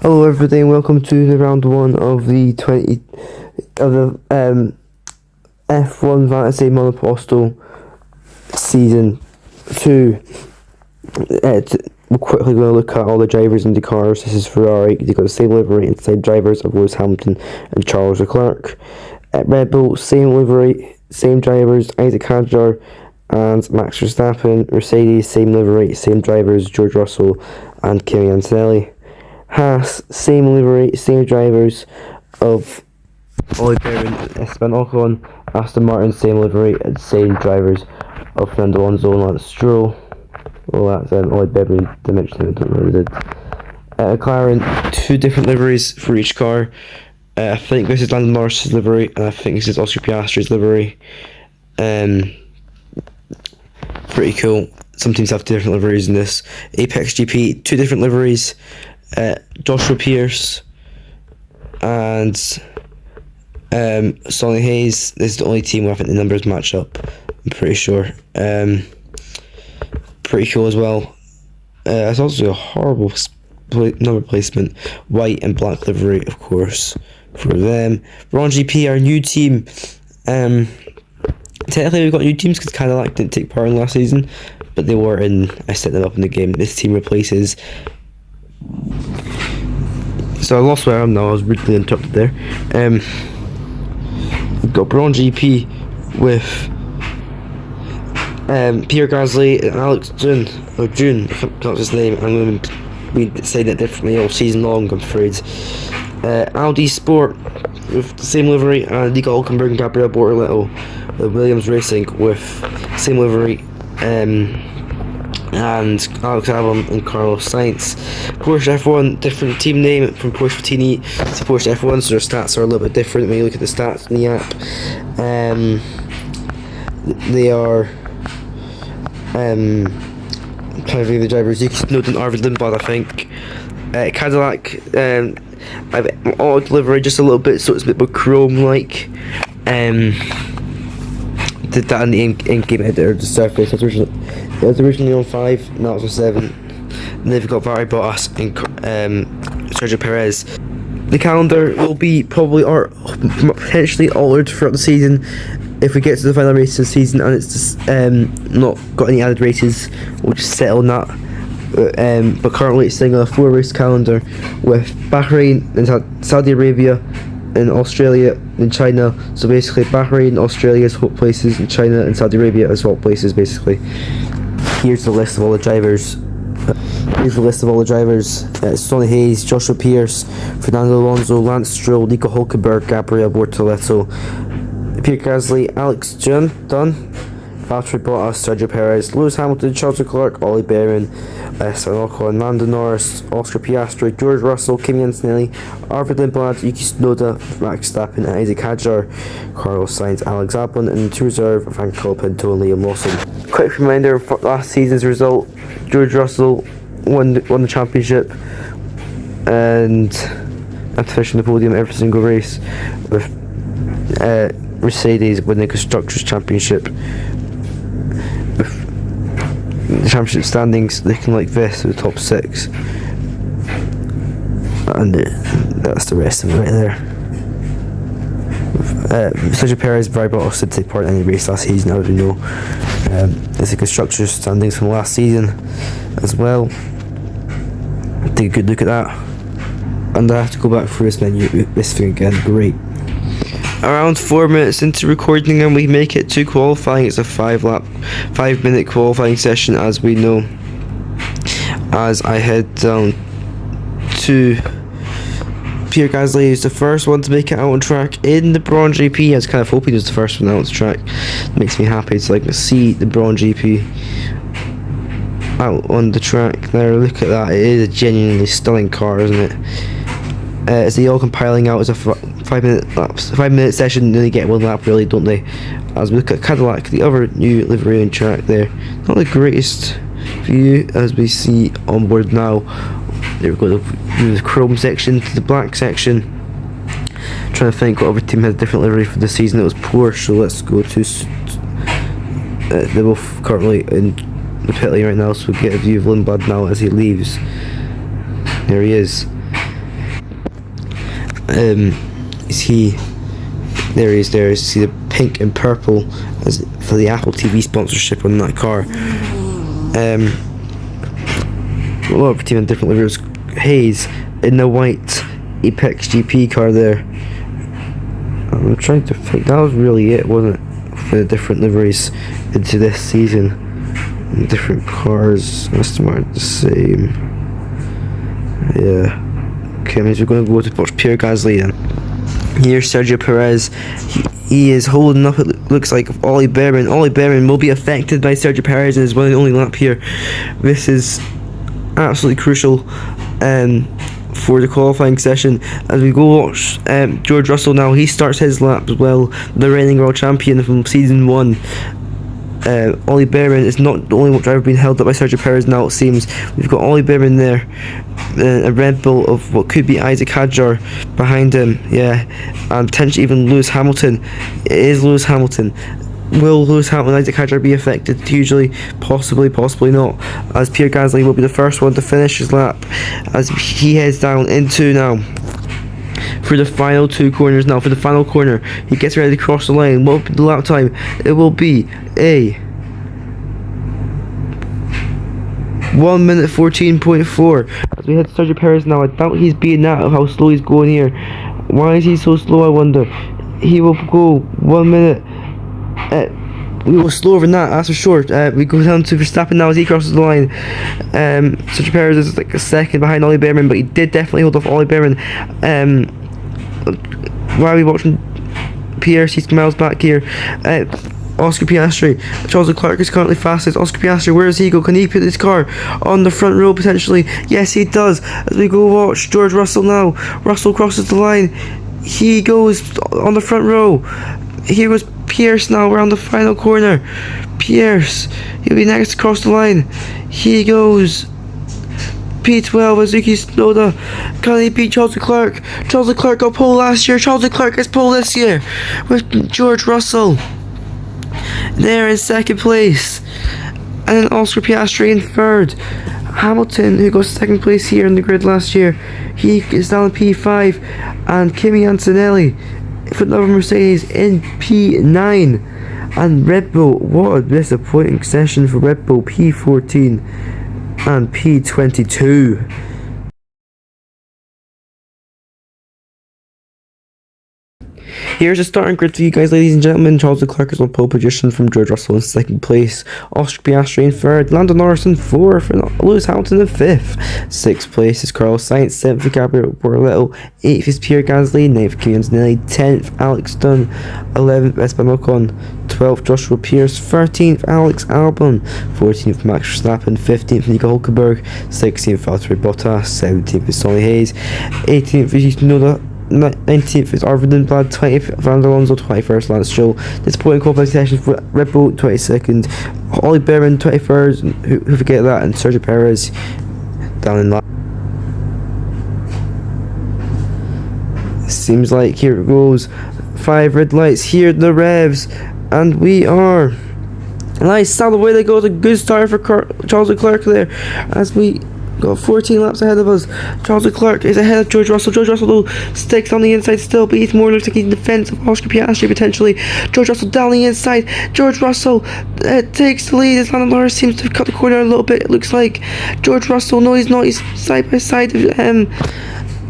Hello everybody and welcome to the round 1 of the F1 Fantasy Monoposto season 2. We're quickly going to look at all the drivers in the cars. This is Ferrari. They've got the same livery and same drivers of Lewis Hamilton and Charles Leclerc. At Red Bull, same livery, same drivers, Isaac Hadjar and Max Verstappen. Mercedes, same livery, same drivers, George Russell and Kimi Antonelli. Haas, same livery, same drivers of Oliver and Esteban Ocon. Aston Martin, same livery and same drivers of Fernando Alonso and Lance Stroll. Well, that's Oliver and Dimension, I don't know what it did. McLaren, two different liveries for each car. I think this is Lando Norris's livery, and I think this is Oscar Piastri's livery. Pretty cool. Some teams have two different liveries in this. Apex GP, two different liveries. Joshua Pierce and Sonny Hayes. This is the only team where I think the numbers match up, I'm pretty sure. Pretty cool as well. It's also a horrible number placement. White and black livery, of course, for them. Ron GP, our new team. Technically we've got new teams because Cadillac didn't take part in last season, but they were in. I set them up in the game. This team replaces. So I lost where I am now. I was rudely interrupted there. We've got Braun GP with Pierre Gasly and Alex June, I forgot his name. I'm going to be saying it differently all season long, I'm afraid. Audi Sport with the same livery, and Nico Hülkenberg and Gabriel Bortoleto. Williams Racing with same livery, and Alex Albon and Carlos Sainz. Porsche F1, different team name from Porsche Fantini to Porsche F1, so their stats are a little bit different when you look at the stats in the app. They are trying to think of the drivers. Yuki Tsunoda and Arvid Lindblad, I think. Cadillac, I've altered livery just a little bit, so it's a bit more chrome-like. Did that in the in-game editor, the surface. It was originally on 5, now it's on 7. And they've got Valtteri Bottas and Sergio Perez. The calendar will be probably potentially altered throughout the season. If we get to the final race of the season and it's just not got any added races, we'll just settle on that. But currently it's staying on a 4-race calendar with Bahrain and Saudi Arabia and Australia and China. So basically Bahrain, Australia is hot places, and China and Saudi Arabia is hot places basically. Here's the list of all the drivers. Sonny Hayes, Joshua Pierce, Fernando Alonso, Lance Stroll, Nico Hülkenberg, Gabriel Bortoleto, Pierre Gasly, Alex Dunn, Valtteri Bottas, Sergio Perez, Lewis Hamilton, Charles Leclerc, Ollie Behrman, Esteban Ocon, Lando Norris, Oscar Piastri, George Russell, Kimi Antonelli, Arvid Lindblad, Yuki Tsunoda, Max Verstappen, and Isaac Hadjar, Carlos Sainz, Alex Albon, and to reserve Frank Colapinto and Liam Lawson. Quick reminder of last season's result: George Russell won the championship and finished on the podium every single race, with Mercedes winning the Constructors' Championship. The championship standings looking like this, with the top 6, and that's the rest of it right there. Sergio Perez, Valtteri Bottas did take part in any race last season, as we know. There's the Constructors' standings from last season as well. Take a good look at that, and I have to go back through this menu, this thing again. Great. Around 4 minutes into recording and we make it to qualifying. It's a 5-minute qualifying session, as we know. As I head down to Pierre Gasly, is the first one to make it out on track in the Braun GP. I was kind of hoping he was the first one out on track. It makes me happy to see the Braun GP out on the track there. Look at that, it is a genuinely stunning car, isn't it? As they all compiling out as a 5-minute session, then they get 1 lap really, don't they? As we look at Cadillac, the other new livery on track there, not the greatest view as we see on board now. There we go, the chrome section to the black section. Trying to think what other team had a different livery for the season. It was Porsche, so let's go to they're both currently in the pit lane right now, so we'll get a view of Lindblad now as he leaves. There he is. Is he? There he is. There is. See the pink and purple as for the Apple TV sponsorship on that car. A lot of team in different liveries. Hayes in the white Apex GP car there. I'm trying to think. That was really it, wasn't it? For the different liveries into this season. And different cars. That's the same. Yeah. Okay, means we're going to go to watch Pierre Gasly then. Here's Sergio Perez. He is holding up, it looks like, Ollie Behrman. Ollie Behrman will be affected by Sergio Perez and is one of the only lap here. This is absolutely crucial for the qualifying session. As we go watch George Russell now, he starts his lap as well, the reigning world champion from season 1. Ollie Behrman is not the only driver being held up by Sergio Perez now, it seems. We've got Ollie Behrman there, a Red Bull of what could be Isaac Hadjar behind him, yeah, and potentially even Lewis Hamilton. It is Lewis Hamilton. Will Lewis Hamilton and Isaac Hadjar be affected hugely? Possibly, possibly not, as Pierre Gasly will be the first one to finish his lap as he heads down into now for the final 2 corners. Now for the final corner, he gets ready to cross the line. What will be the lap time? It will be a 1 minute 14.4. As we head to Sergio Perez now, I doubt he's being that of how slow he's going here. Why is he so slow, I wonder? He will go 1 minute. We go slower than that, that's for sure. We go down to Verstappen now as he crosses the line. Sergio Perez is like a second behind Ollie Behrman, but he did definitely hold off Ollie Behrman. Why are we watching Pierre? He's miles back here. Oscar Piastri. Charles Leclerc is currently fastest. Oscar Piastri, where does he go? Can he put his car on the front row potentially? Yes, he does. As we go watch George Russell now. Russell crosses the line. He goes on the front row. Here goes Pierce now around the final corner. Pierce, he'll be next to cross the line. He goes P12 as Yuki Tsunoda. Can he beat Charles Leclerc? Charles Leclerc got pole last year. Charles Leclerc gets pole this year with George Russell there in second place, and then Oscar Piastri in third. Hamilton, who got second place here in the grid last year, he is down in P5, and Kimi Antonelli for another Mercedes in P9. And Red Bull, what a disappointing session for Red Bull, P14 and P22. Here's a starting grid for you guys, ladies and gentlemen. Charles Leclerc is on pole position from George Russell in second place. Oscar Piastri in third. Lando Norris in fourth. And Lewis Hamilton in fifth. Sixth place is Carlos Sainz. Seventh is Gabriel Borletto. Eighth is Pierre Gasly. Ninth, Kimi Antonelli. 10th, Alex Dunn. 11th, Esteban Ocon. 12th, Joshua Pierce. 13th, Alex Albon. 14th, Max Verstappen. 15th, Nico Hulkenberg. 16th, Valtteri Bottas. 17th is Sonny Hayes. 18th is Tsunoda. 19th is Arvind Blad, 20th Fernando Alonso, 21st Lance Stroll. Disappointing qualifying session for Red Bull, 22nd. Ollie Behrman, 23rd, who forget that, and Sergio Perez down in last. Seems like here it goes. 5 red lights, here the revs, and we are. Nice, the way they go. It's a good start for Charles Leclerc there, as we got 14 laps ahead of us. Charles Leclerc is ahead of George Russell. George Russell though sticks on the inside still, but he's more looks like he's in defence of Oscar Piastri potentially. George Russell down the inside. George Russell takes the lead as Lando Norris seems to have cut the corner a little bit. It looks like George Russell, no he's not, he's side by side of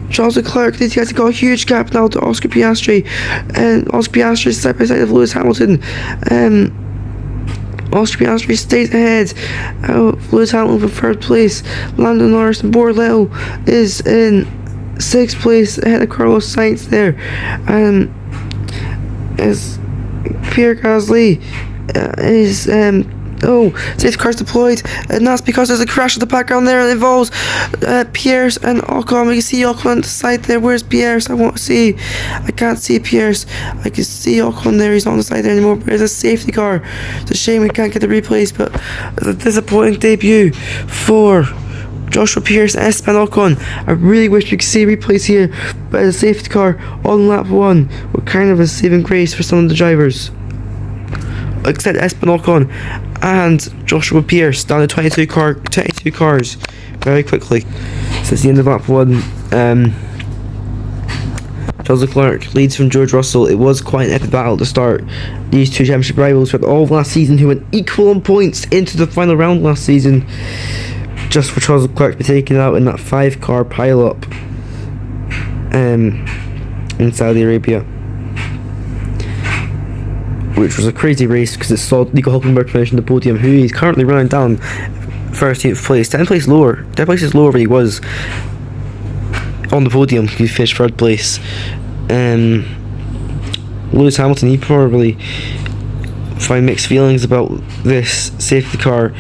Charles Leclerc. These guys have got a huge gap now to Oscar Piastri, and Oscar Piastri is side by side of Lewis Hamilton. Oscar Piastri stays ahead. Lewis Hamilton for third place. Lando Norris and Borletto is in sixth place ahead of Carlos Sainz there. As Pierre Gasly is safety cars deployed, and that's because there's a crash in the background there, and it involves Pierce and Ocon. We can see Ocon on the side there. Where's Pierce? I can't see Pierce. I can see Ocon there. He's not on the side there anymore, but there's a safety car. It's a shame we can't get the replays, but it's a disappointing debut for Joshua Pierce and Esteban Ocon. I really wish we could see replays here, but the safety car on lap 1 were kind of a saving grace for some of the drivers, except Esteban Ocon and Joshua Pierce down to 22 cars very quickly. So it's the end of lap 1. Charles Leclerc leads from George Russell. It was quite an epic battle to start. These two championship rivals throughout all of last season, who went equal on points into the final round last season, just for Charles Leclerc to be taken out in that 5-car pile-up in Saudi Arabia, which was a crazy race because it saw Nico Hülkenberg finish on the podium, who he's currently running down 13th place, 10 places lower than he was on the podium. He finished 3rd place. Lewis Hamilton, he probably find mixed feelings about this safety car.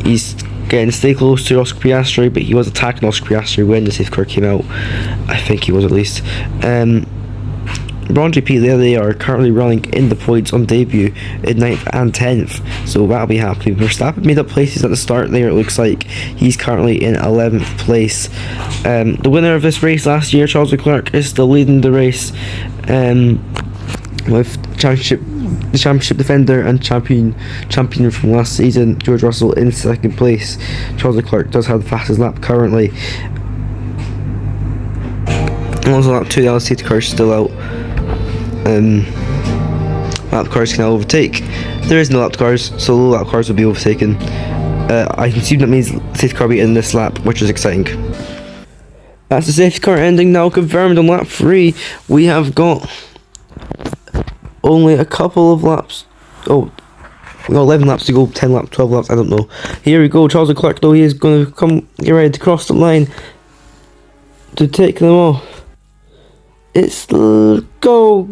He's getting to stay close to Oscar Piastri, but he was attacking Oscar Piastri when the safety car came out. I think he was, at least. Ron GP, there they are, currently running in the points on debut in 9th and 10th, so that'll be happening. Verstappen made up places at the start there. It looks like he's currently in 11th place. The winner of this race last year, Charles Leclerc, is still leading the race, with the championship defender and champion from last season, George Russell, in 2nd place. Charles Leclerc does have the fastest lap currently. And also lap 2, the other safety car is still out. Lap cars can now overtake. There is no lap cars, so low lap cars will be overtaken. I can assume that means safety car will be in this lap, which is exciting. That's the safety car ending now confirmed on lap 3. We have got only a couple of laps. Oh, we got 11 laps to go, 10 laps, 12 laps, I don't know. Here we go, Charles Leclerc, though, he is going to get ready to cross the line to take them off. It's go,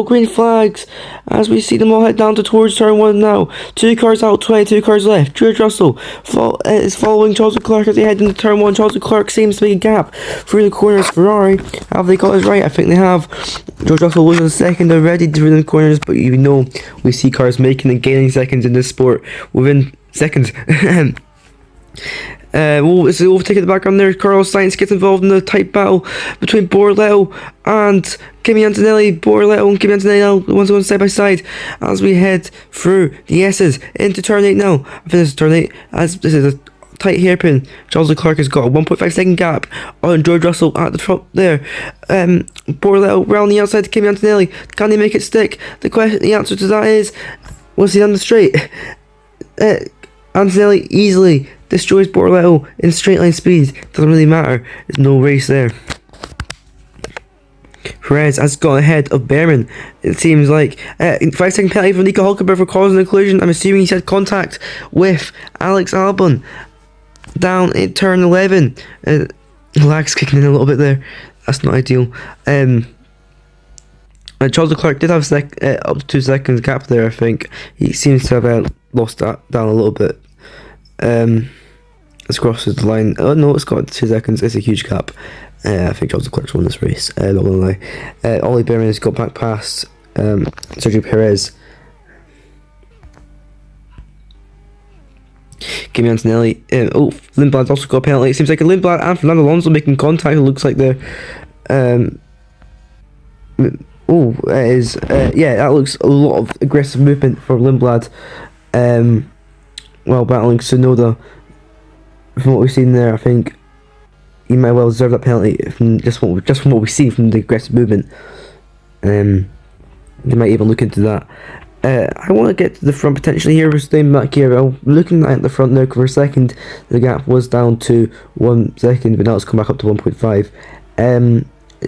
green flags, as we see them all head down towards turn 1 now. 2 cars out, 22 cars left. George Russell is following Charles Leclerc as they head into turn 1. Charles Leclerc seems to make a gap through the corners. Ferrari, have they got this right? I think they have. George Russell was in second already through the corners, but you know, we see cars making and gaining seconds in this sport within seconds. It's overtaking the background there. Carlos Sainz gets involved in the tight battle between Borletto and Kimi Antonelli. Borletto and Kimi Antonelli now, the ones going side by side as we head through the S's into turn 8 now. I think this is turn 8, as this is a tight hairpin. Charles Leclerc has got a 1.5 second gap on George Russell at the front there. Borletto round the outside to Kimi Antonelli. Can they make it stick? The answer to that is, was he on the straight? Antonelli easily destroys Borletto in straight line speed. Doesn't really matter, there's no race there. Perez has got ahead of Behrman, it seems like. 5-second penalty for Nico Hülkenberg for causing an collision. I'm assuming he's had contact with Alex Albon down in turn 11. Lag's kicking in a little bit there, that's not ideal. Charles Leclerc did have up to 2 seconds gap there, I think. He seems to have lost that down a little bit. It's crosses the line. Oh no, it's got 2 seconds. It's a huge gap. I think Charles Leclerc's won this race. Not gonna lie. Ollie Behrman has got back past Sergio Perez. Kimi Antonelli. Lindblad's also got a penalty. It seems like Lindblad and Fernando Alonso making contact. It looks like they're. It is. Yeah, that looks a lot of aggressive movement for Lindblad. While battling Tsunoda. From what we've seen there, I think he might well deserve that penalty from just from what we've seen from the aggressive movement. They might even look into that. I want to get to the front potentially here. We're staying back here. Looking at the front now for a second, the gap was down to 1 second, but now it's come back up to 1.5.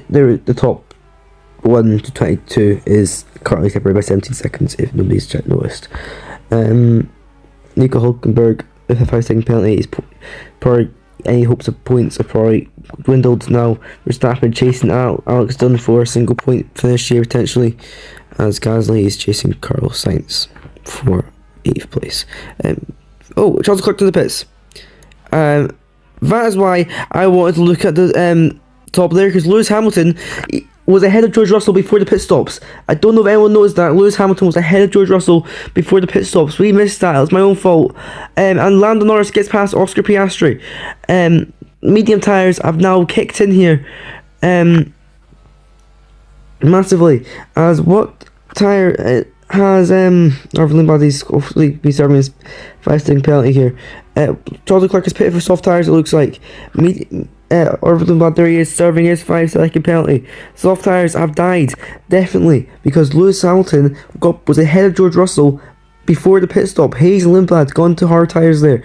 The top 1 to 22 is currently separated by 17 seconds, if nobody's noticed. Nico Hülkenberg with a 5-second penalty is probably, any hopes of points are probably dwindled now. Verstappen chasing Alex Dunn for a single point finish here potentially, as Gasly is chasing Carlos Sainz for 8th place. Charles Leclerc to the pits. That is why I wanted to look at the top there, because Lewis Hamilton was ahead of George Russell before the pit stops. I don't know if anyone knows that. Lewis Hamilton was ahead of George Russell before the pit stops. We missed that. It was my own fault. And Lando Norris gets past Oscar Piastri. Medium tyres have now kicked in here massively. As what tyre has Arvin Body's hopefully be serving his 5-second penalty here. Charles Leclerc has pitted for soft tyres, it looks like. over the blood, there he is, serving his 5-second penalty. Soft tyres have died, definitely, because Lewis Hamilton was ahead of George Russell before the pit stop. Hayes and Lindblad gone to hard tyres there.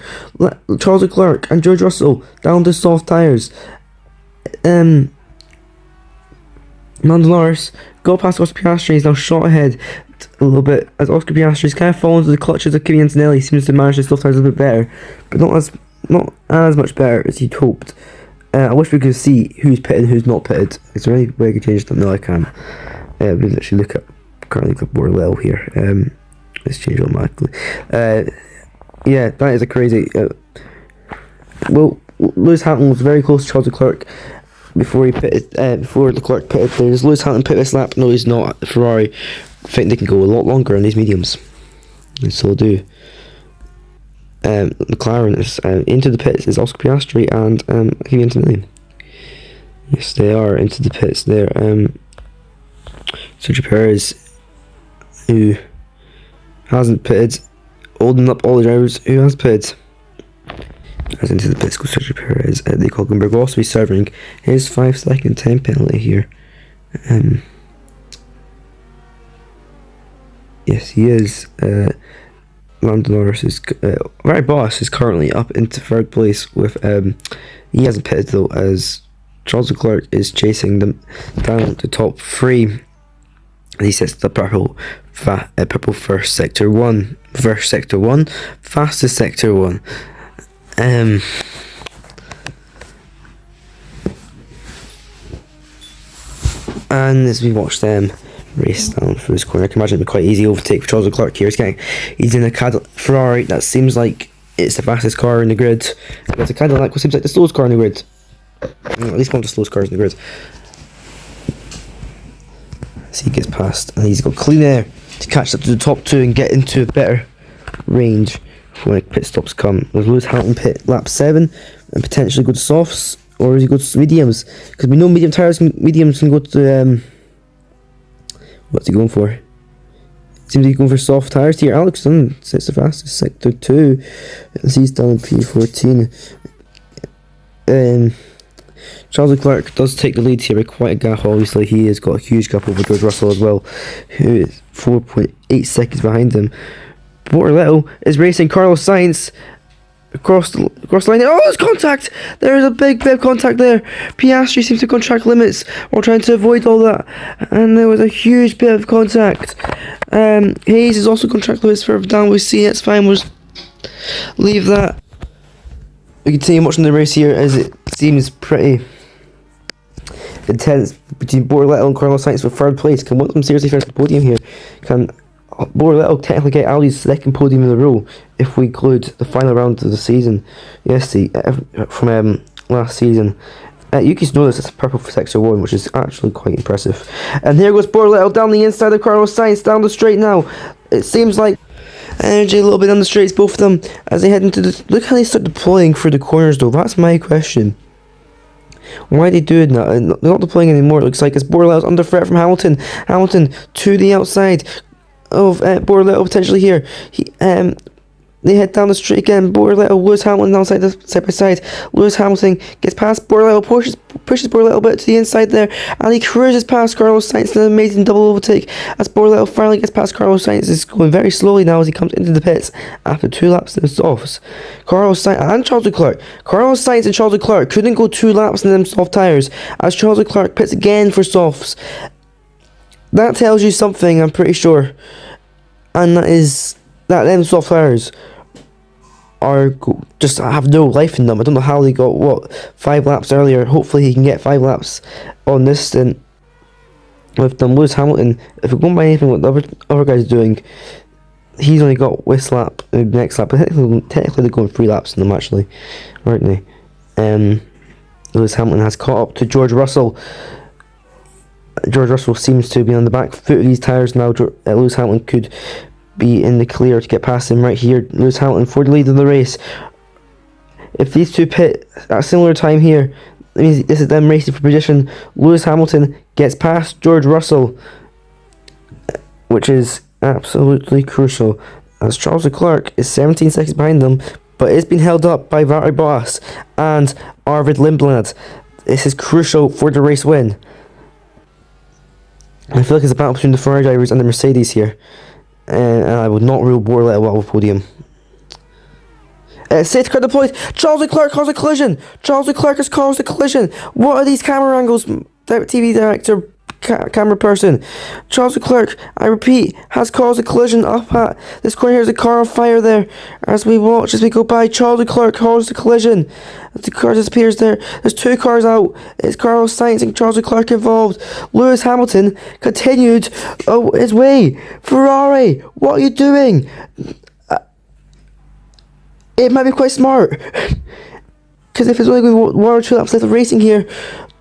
Charles Leclerc and George Russell down to soft tyres. Lando Norris got past Oscar Piastri. He's now shot ahead a little bit as Oscar Piastri's kind of fallen into the clutches of Kimi Antonelli. Seems to manage his soft tyres a bit better, but not as much better as he'd hoped. I wish we could see who's pitted and who's not pitted. Is there any way I could change that? No, I can't. We'll actually currently look at Borlell here. Let's change automatically. Yeah, that is a crazy. Well, Lewis Hamilton was very close to Charles Leclerc before he pitted. Before Leclerc pitted, there's Lewis Hamilton pit this lap. No, he's not. The Ferrari, I think they can go a lot longer on these mediums, and so do. McLaren is into the pits is Oscar Piastri and Kimi Antonelli. Yes, they are into the pits there. Sergio Perez, who hasn't pitted, holding up all the drivers who has pitted. As into the pits goes Sergio Perez. They Hulkenberg will also be serving his 5-second time penalty here. Yes, he is. Lando Norris is Very Boss is currently up into third place with he hasn't pitted though, as Charles Leclerc is chasing them down to top 3. And he sits the purple first sector 1, fastest sector 1. And as we watch them race down through this corner, I can imagine it'd be quite easy overtake for Charles Leclerc here. He's in a Ferrari that seems like it's the fastest car in the grid. It's a Cadillac which seems like the slowest car in the grid. At least one of the slowest cars in the grid. So he gets past, and he's got clean air to catch up to the top 2 and get into a better range when pit stops come. There's Lewis Hamilton pit lap 7 and potentially go to softs, or does he go to mediums? Because we know mediums can go to what's he going for? Seems he's going for soft tyres here. Alex Dunn sits the fastest, sector 2, as he's down in P14. Charles Leclerc does take the lead here by quite a gap. Obviously, he has got a huge gap over George Russell as well, who is 4.8 seconds behind him. Bortoletto is racing Carlos Sainz across the line. Oh, there's contact! There is a big bit of contact there. Piastri seems to contract limits while trying to avoid all that, and there was a huge bit of contact. Hayes is also contract limits further down. We see it's fine. We'll just leave that. We continue watching the race here as it seems pretty intense between Bortoletto and Carlos Sainz for third place. Can one of them seriously finish the podium here? Can Bortoletto technically get Audi's second podium in a row if we include the final round of the season? Yes, from last season. You can notice it's purple for sector 1, which is actually quite impressive. And here goes Bortoletto down the inside of Carlos Sainz, down the straight now. It seems like energy a little bit on the straights, both of them, as they head into the... Look how they start deploying through the corners though. That's my question. Why are they doing that? They're not deploying anymore, it looks like, as Bortoletto's under threat from Hamilton. Hamilton to the outside of Bortoletto potentially here. They head down the straight again. Bortoletto, Lewis Hamilton downside side by side. Lewis Hamilton gets past Bortoletto, pushes Bortoletto a bit to the inside there, and he cruises past Carlos Sainz in an amazing double overtake as Bortoletto finally gets past Carlos Sainz. Is going very slowly now as he comes into the pits after 2 laps in the softs. Carlos Sainz and Charles Leclerc. Carlos Sainz and Charles Leclerc couldn't go 2 laps in them soft tyres as Charles Leclerc pits again for softs. That tells you something, I'm pretty sure, and that is that them soft tyres just have no life in them. I don't know how they got 5 laps earlier. Hopefully he can get 5 laps on this stint with them. Lewis Hamilton, if we're going by anything what the other guys are doing, he's only got this lap, next lap, but technically they're going 3 laps in them actually, aren't they? Lewis Hamilton has caught up to George Russell. George Russell seems to be on the back foot of these tyres now. Lewis Hamilton could be in the clear to get past him right here. Lewis Hamilton for the lead of the race. If these two pit at a similar time here, that means this is them racing for position. Lewis Hamilton gets past George Russell, which is absolutely crucial, as Charles Leclerc is 17 seconds behind them, but it's been held up by Valtteri Bottas and Arvid Lindblad. This is crucial for the race win. I feel like it's a battle between the Ferrari drivers and the Mercedes here. And I would not rule Bortoletto out of the podium. Safety car deployed. Charles Leclerc caused a collision. Charles Leclerc has caused a collision. What are these camera angles? TV director, camera person. Charles Leclerc, I repeat, has caused a collision up at this corner. Here's a car on fire there. As we watch, as we go by, Charles Leclerc caused a collision. As the car disappears there, there's 2 cars out. It's Carlos Sainz and Charles Leclerc involved. Lewis Hamilton continued his way. Ferrari, what are you doing? It might be quite smart. Because if it's only going 1 or 2 laps left of racing here,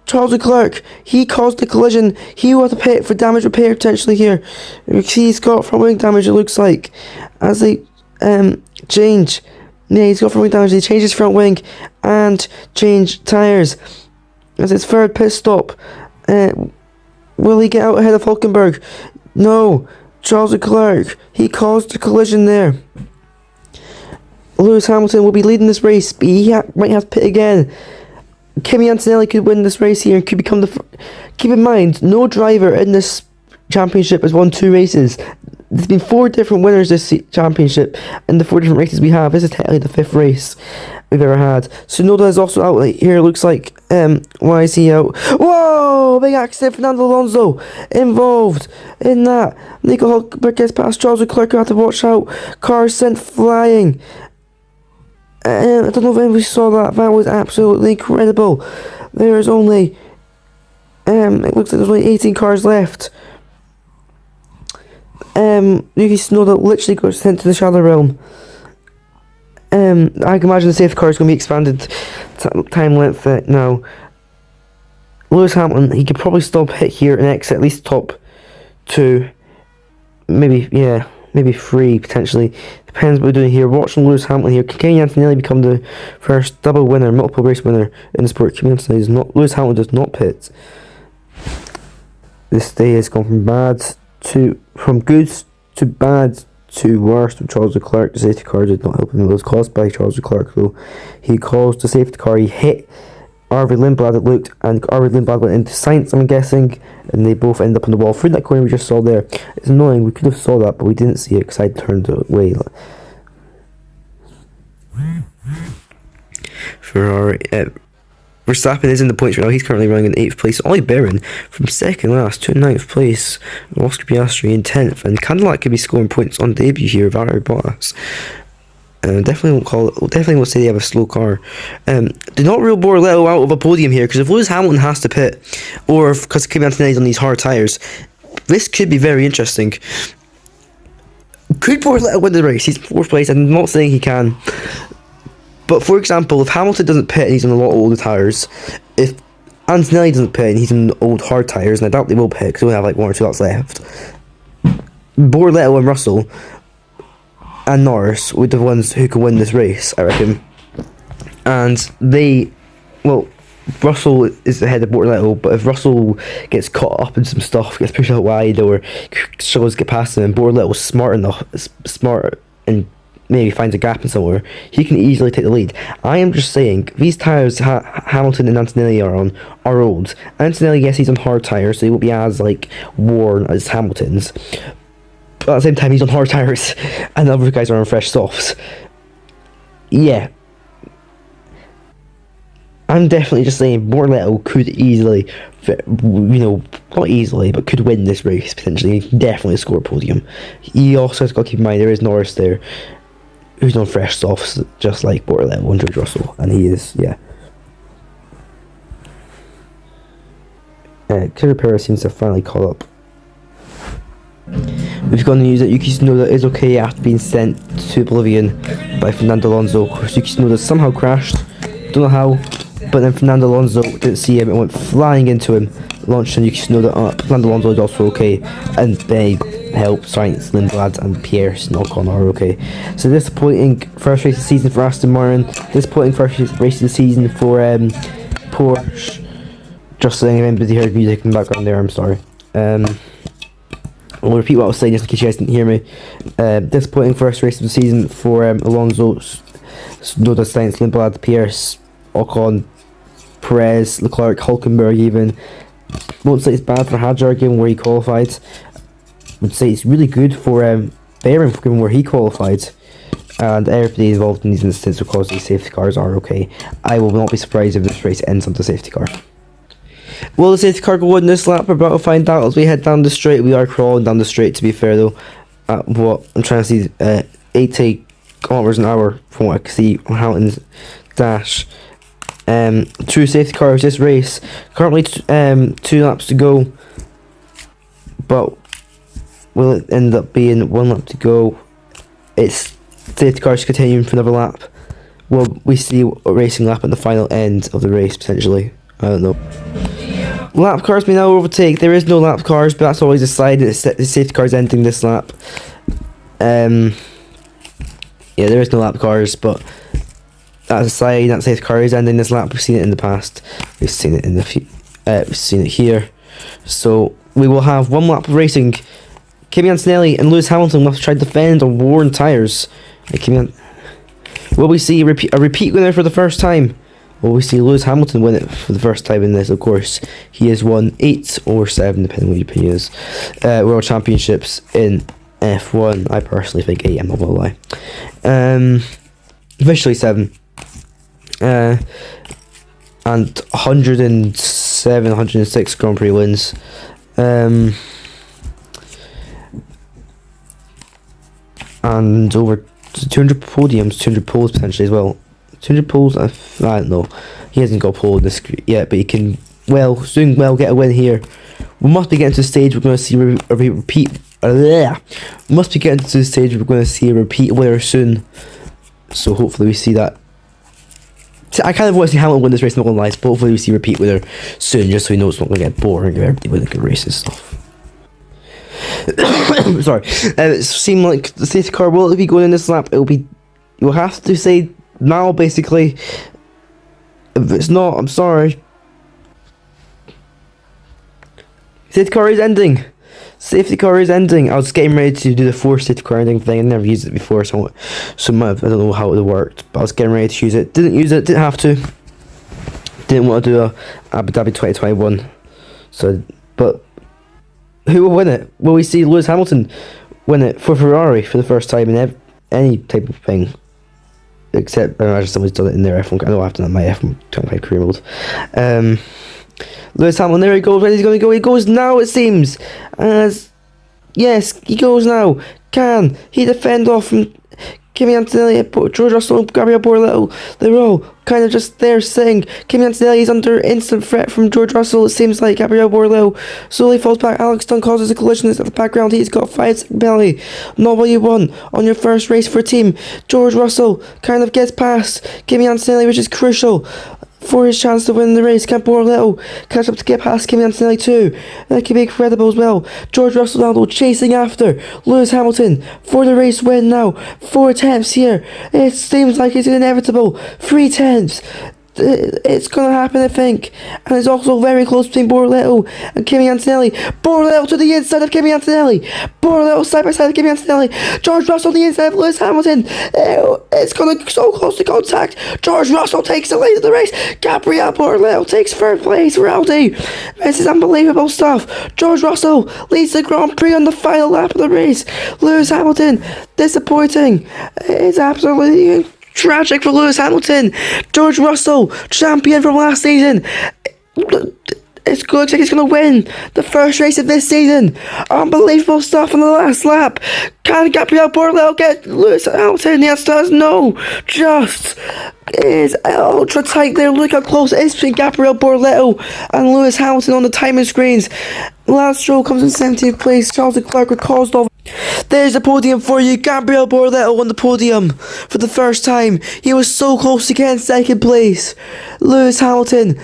Charles Leclerc, he caused the collision. He will have to pay for damage repair potentially here. He's got front wing damage, it looks like. As they change. Yeah, he's got front wing damage. They change his front wing and change tyres. As his 3rd pit stop. Will he get out ahead of Hulkenberg? No. Charles Leclerc, he caused the collision there. Lewis Hamilton will be leading this race, but he might have to pit again. Kimi Antonelli could win this race here and could become the... Keep in mind, no driver in this championship has won 2 races. There's been 4 different winners this championship, and the 4 different races we have. This is technically the 5th race we've ever had. Tsunoda is also out here, looks like. Why is he out? Whoa! Big accident. Fernando Alonso involved in that. Nico Hulkenberg gets past Charles Leclerc. You have to watch out. Cars sent flying. I don't know if anybody saw that. That was absolutely incredible. There is only... it looks like there's only 18 cars left. Yuki Tsunoda literally got sent to the Shadow Realm. I can imagine the safety car is going to be expanded time length now. Lewis Hamilton, he could probably still hit here and exit at least top 2. Maybe, yeah, maybe 3 potentially. Depends what we're doing here. Watching Lewis Hamilton here. Can Kimi Antonelli become the first double winner, multiple race winner in the sport? Kimi Antonelli does not. Lewis Hamilton does not pit. This day has gone from good to bad to worse with Charles Leclerc. The safety car did not help him. It was caused by Charles Leclerc though. He caused the safety car. He hit Arvid Lindblad, it looked, and Arvid Lindblad went into Sainz, I'm guessing, and they both ended up on the wall through that corner we just saw there. It's annoying, we could have saw that, but we didn't see it because I turned away. Ferrari, Verstappen is in the points right now. He's currently running in 8th place. Ollie Behrens from 2nd last to 9th place. Oscar Piastri in 10th, and Cadillac could be scoring points on debut here. Valtteri Bottas. Definitely won't say they have a slow car. Do not rule Bortoletto out of a podium here, because if Lewis Hamilton has to pit, or because Kimi Antonelli's on these hard tyres, this could be very interesting. Could Bortoletto win the race? He's 4th place. I'm not saying he can. But for example, if Hamilton doesn't pit and he's on a lot of older tyres, if Antonelli doesn't pit and he's on old hard tyres, and I doubt they will pit because they only have like 1 or 2 laps left, Bortoletto and Russell and Norris were the ones who could win this race, I reckon. And Russell is ahead of Bortoletto, but if Russell gets caught up in some stuff, gets pushed out wide, or struggles to get past him, and Bortoletto's smart and maybe finds a gap in somewhere, he can easily take the lead. I am just saying, these tyres Hamilton and Antonelli are on are old. Antonelli, yes, he's on hard tyres, so he won't be as worn as Hamilton's. But at the same time, he's on hard tyres, and the other guys are on fresh softs. Yeah. I'm definitely just saying Bortoletto could easily, not easily, but could win this race, potentially. He can definitely score a podium. He also has got to keep in mind, there is Norris there, who's on fresh softs, just like Bortoletto and George Russell, and he is, yeah. Sergio Perez seems to have finally caught up. We've got news that Yuki Tsunoda is okay after being sent to oblivion by Fernando Alonso. Yuki Tsunoda somehow crashed, don't know how, but then Fernando Alonso didn't see him and went flying into him, launched Yuki Tsunoda up. Fernando Alonso is also okay, and they help Sainz, Lindblad and Pierce and Ocon are okay. So disappointing first race of the season for Aston Martin, disappointing first race of the season for Porsche. Just saying, if anybody heard music in the background there, I'm sorry. I'll repeat what I was saying just in case you guys didn't hear me. Disappointing first race of the season for Alonso, Tsunoda, Sainz, Lindblad, Pierce, Ocon, Perez, Leclerc, Hulkenberg even. Won't say it's bad for HEARTBREAK where he qualified. Would say it's really good for Bahrain given where he qualified. And everybody involved in these instances because these safety cars are okay. I will not be surprised if this race ends on the safety car. Will the safety car go in this lap? We're about to find out as we head down the straight. We are crawling down the straight, to be fair though. At what I'm trying to see, 80 kilometers an hour from what I can see on Hamilton's dash. 2 safety cars this race. Currently 2 laps to go. But will it end up being 1 lap to go? It's safety cars continuing for another lap. Will we see a racing lap at the final end of the race potentially? I don't know. Lap cars may now overtake. There is no lap cars, but that's always decided. The safety cars ending this lap. Yeah, there is no lap cars, but that's aside. That safety car is ending this lap. We've seen it in the past. We've seen it in the we've seen it here. So we will have 1 lap of racing. Kimi Antonelli and Lewis Hamilton will have to try to defend on worn tyres. Will we see a repeat winner for the first time? Will we see Lewis Hamilton win it for the first time in this? Of course, he has won 8 or 7, depending on what your opinion is, World Championships in F1. I personally think 8, I'm not gonna lie. Officially 7. And 107, 106 Grand Prix wins. And over 200 podiums, 200 poles potentially as well. 200 poles, I don't know. He hasn't got a pole in this yet, but he can soon get a win here. We must be getting to the stage we're going to see a repeat. We must be getting to the stage we're going to see a repeat winner soon. So hopefully we see that. I kind of want to see Hamilton win this race, not going to lie, but hopefully we see a repeat winner soon, just so we know it's not going to get boring if everybody wins a good race and stuff. Sorry. It seemed like the safety car will be going in this lap. You'll have to say now, basically. If it's not, I'm sorry. Safety car is ending. Safety car is ending. I was getting ready to do the forced safety car ending thing. I never used it before, so I don't know how it worked. But I was getting ready to use it. Didn't use it. Didn't have to. Didn't want to do a Abu Dhabi 2021. So, but who will win it? Will we see Lewis Hamilton win it for Ferrari for the first time in any type of thing? Except I imagine someone's done it in their F1. I know I've done it in my F1 25 career mode. Lewis Hamilton, there he goes. Where he's going to go? He goes now, it seems. Yes, he goes now. Can he defend off from Kimi Antonelli, George Russell, Gabriel Borletto? They're all kind of just there saying Kimi Antonelli is under instant threat from George Russell. It seems like Gabriel Borletto slowly falls back. Alex Dunn causes a collision at the background. He's got 5-second penalty. Not what you want on your first race for a team. George Russell kind of gets past Kimi Antonelli, which is crucial for his chance to win the race. Can Borletto catch up to get past Kimi Antonelli too? That could be incredible as well. George Russell now chasing after Lewis Hamilton for the race win now. 4 tenths here. It seems like it's inevitable. 3 tenths. It's gonna happen, I think. And it's also very close between Borletto and Kimi Antonelli. Borletto to the inside of Kimi Antonelli. Borletto side by side of Kimi Antonelli. George Russell on the inside of Lewis Hamilton. It's gonna so close to contact. George Russell takes the lead of the race. Gabriel Borletto takes 3rd place for Audi. This is unbelievable stuff. George Russell leads the Grand Prix on the final lap of the race. Lewis Hamilton, disappointing. It's absolutely tragic for Lewis Hamilton. George Russell, champion from last season. It looks like he's going to win the first race of this season. Unbelievable stuff on the last lap. Can Gabriel Borletto get Lewis Hamilton? The answer is no. Just is ultra tight there. Look how close it is between Gabriel Borletto and Lewis Hamilton on the timing screens. Lance Stroll comes in 17th place. Charles Leclerc caused off. There's a podium for you. Gabriel Borletto on the podium for the first time. He was so close to getting 2nd place. Lewis Hamilton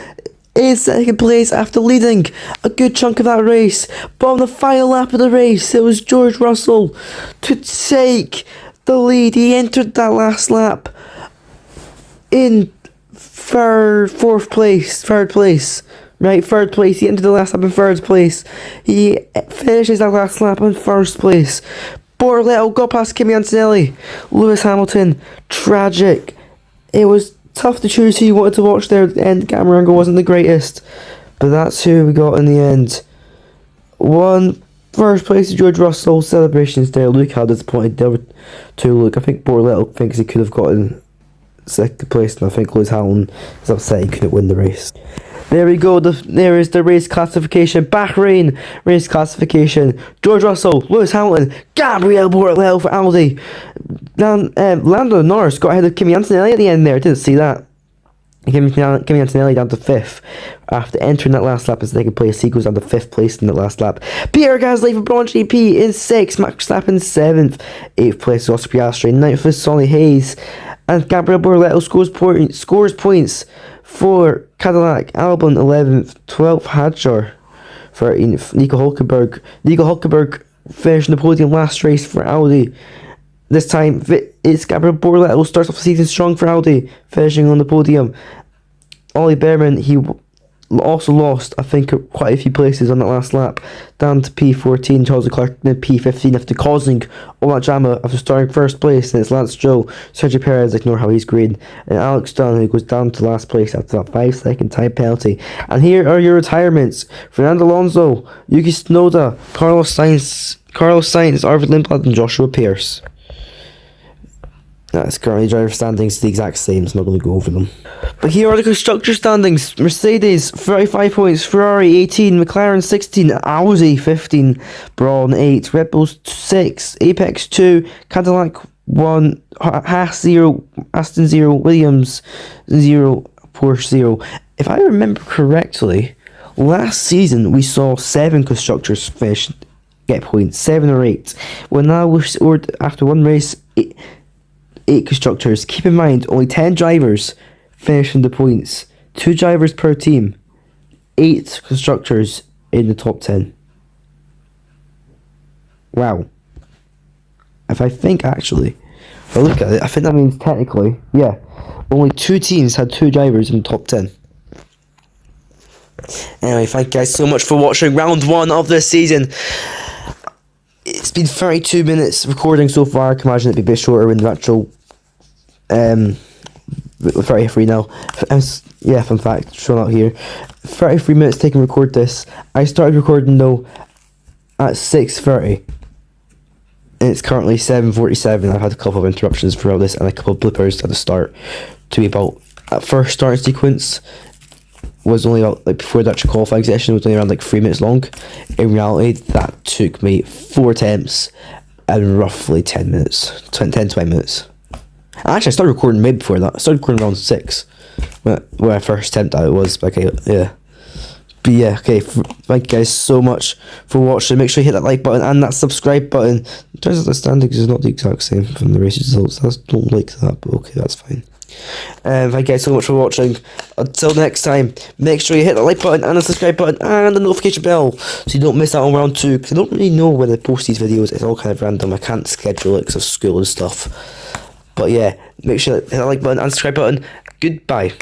in 2nd place after leading a good chunk of that race. But on the final lap of the race, it was George Russell to take the lead. He entered that last lap in third place. Right, 3rd place. He entered the last lap in 3rd place. He finishes that last lap in 1st place. Borletto got past Kimi Antonelli. Lewis Hamilton, tragic. It was tough to choose who you wanted to watch there. The end camera angle wasn't the greatest, but that's who we got in the end. First place to George Russell, celebrations there. Luke, how disappointed they were to look. I think poor Little thinks he could have gotten second place, and I think Lewis Hamilton is upset he couldn't win the race. There we go, there is the race classification. Bahrain race classification. George Russell, Lewis Hamilton, Gabriel Bortolelli for Audi. Lando Norris got ahead of Kimi Antonelli at the end there, I didn't see that. Kimi Antonelli down to 5th after entering that last lap in second place. He goes down to 5th place in that last lap. Pierre Gasly for Braun GP in 6th. Max Verstappen 7th. 8th place Oscar Piastri. 9th was Sonny Hayes. And Gabriel Bortolelli scores points for Cadillac. Albon 11th. 12th Hadjar. 13th Nico Hulkenberg. Nico Hulkenberg finished on the podium last race for Audi. This time, it's Gabriel Bortolelli starts off the season strong for Audi, finishing on the podium. Ollie Behrman, he also lost, I think, quite a few places on that last lap, down to P14. Charles Leclerc in P15 after causing all that drama after starting first place. And it's Lance Stroll, Sergio Perez, ignore how he's green, and Alex Dunn, who goes down to last place after that 5-second time penalty. And here are your retirements: Fernando Alonso, Yuki Tsunoda, Carlos Sainz, Arvid Lindblad, and Joshua Pierce. That's currently driver standings, the exact same, so I'm not going to go over them. But here are the constructor standings. Mercedes 35 points, Ferrari 18, McLaren 16, Audi 15, Braun 8, Red Bull 6, Apex 2, Cadillac 1, Haas 0, Aston 0, Williams 0, Porsche 0. If I remember correctly, last season we saw 7 constructors get points, 7 or 8. Well, now we're scored after one race, 8 constructors. Keep in mind, only 10 drivers finishing the points. 2 drivers per team. 8 constructors in the top 10. Wow. If I think actually, if I look at it, I think that means technically, yeah, only 2 teams had 2 drivers in the top 10. Anyway, thank you guys so much for watching round 1 of this season. It's been 32 minutes recording so far. I can imagine it'd be a bit shorter when the actual 33 now. Yeah, fun fact shown out here. 33 minutes taking to record this. I started recording though at 6:30, and it's currently 7:47. I've had a couple of interruptions throughout this and a couple of bloopers at the start. To be about at first starting sequence was only about, like, before the actual qualifying session, was only around like 3 minutes long. In reality, that took me 4 attempts and roughly 10 minutes, 10-20 minutes. Actually, I started recording way before that. I started recording around 6 when I first attempted that. It was okay, yeah. But yeah, okay, thank you guys so much for watching. Make sure you hit that like button and that subscribe button. In terms of the standings, it's not the exact same from the race results. I don't like that, but okay, that's fine. Thank you guys so much for watching. Until next time, make sure you hit the like button and the subscribe button and the notification bell so you don't miss out on round 2, because I don't really know when I post these videos. It's all kind of random. I can't schedule it because of school and stuff. But yeah, make sure to hit the like button and subscribe button. Goodbye.